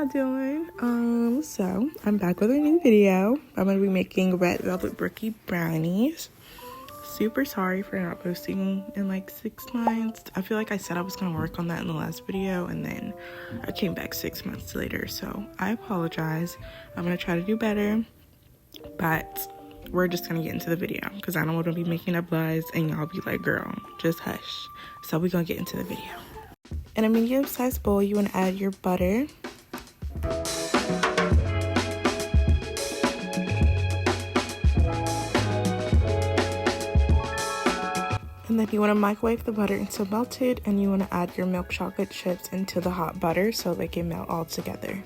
y'all doing? So I'm back with a new video. I'm gonna be making red velvet Brookie brownies. Super sorry for not posting in like 6 months. I feel like I said I was gonna work on that in the last video, and then I came back 6 months later, so I apologize. I'm gonna try to do better, but we're just gonna get into the video because I don't want to be making up lies and y'all be like, girl, just hush. So we're gonna get into the video. In a medium-sized bowl, you want to add your butter. And then you want to microwave the butter until melted, and you want to add your milk chocolate chips into the hot butter so they can melt all together.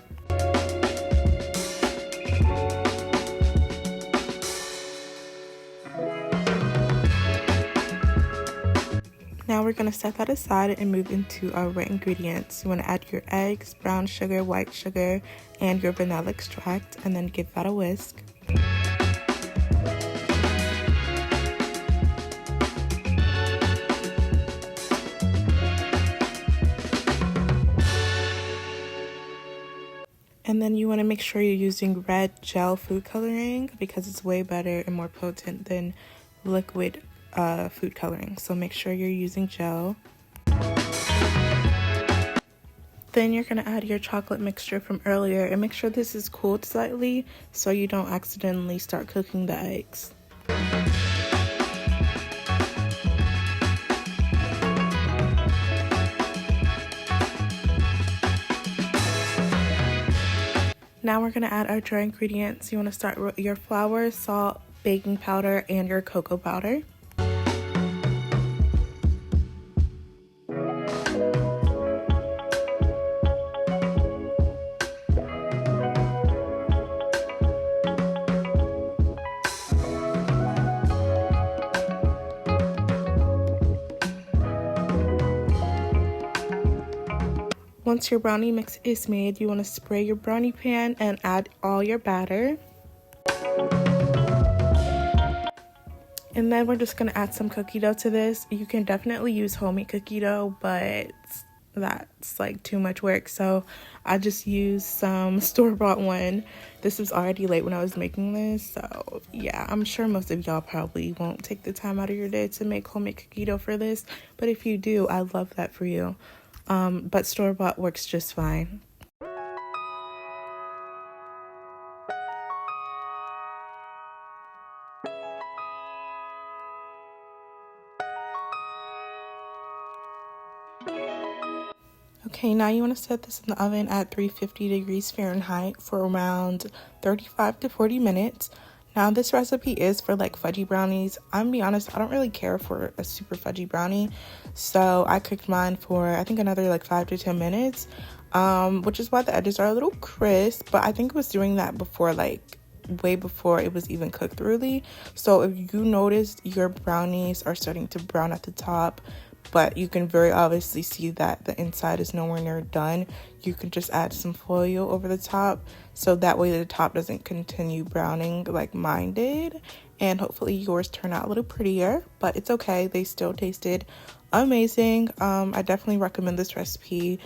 Now we're going to set that aside and move into our wet ingredients. You want to add your eggs, brown sugar, white sugar, and your vanilla extract, and then give that a whisk. And then you want to make sure you're using red gel food coloring because it's way better and more potent than liquid food coloring. So make sure you're using gel. Then you're going to add your chocolate mixture from earlier and make sure this is cooled slightly so you don't accidentally start cooking the eggs. Now we're going to add our dry ingredients. You want to start with your flour, salt, baking powder, and your cocoa powder. Once your brownie mix is made, you want to spray your brownie pan and add all your batter. And then we're just going to add some cookie dough to this. You can definitely use homemade cookie dough, but that's like too much work. So I just used some store-bought one. This was already late when I was making this. So yeah, I'm sure most of y'all probably won't take the time out of your day to make homemade cookie dough for this. But if you do, I love that for you. But store-bought works just fine. Okay, now you want to set this in the oven at 350 degrees Fahrenheit for around 35 to 40 minutes. Now this recipe is for like fudgy brownies. I'm gonna be honest, I don't really care for a super fudgy brownie. So I cooked mine for I think another like 5 to 10 minutes. Which is why the edges are a little crisp, but I think it was doing that before, like way before it was even cooked really. So if you notice your brownies are starting to brown at the top, but you can very obviously see that the inside is nowhere near done, you can just add some foil over the top so that way the top doesn't continue browning like mine did, and hopefully yours turn out a little prettier. But it's okay, they still tasted amazing. I definitely recommend this recipe.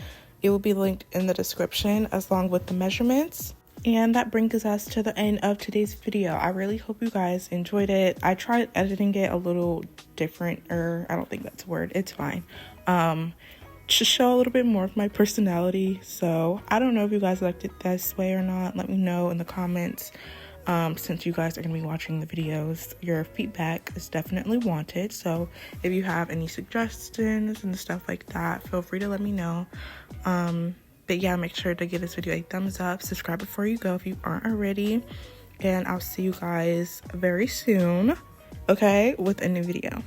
It will be linked in the description along with the measurements. And that brings us to the end of today's video. I really hope you guys enjoyed it. I tried editing it a little different, or I don't think that's a word, it's fine. To show a little bit more of my personality. So I don't know if you guys liked it this way or not. Let me know in the comments. Since you guys are going to be watching the videos, your feedback is definitely wanted. So if you have any suggestions and stuff like that, feel free to let me know. But yeah, make sure to give this video a thumbs up, subscribe before you go if you aren't already, and I'll see you guys very soon, okay, with a new video.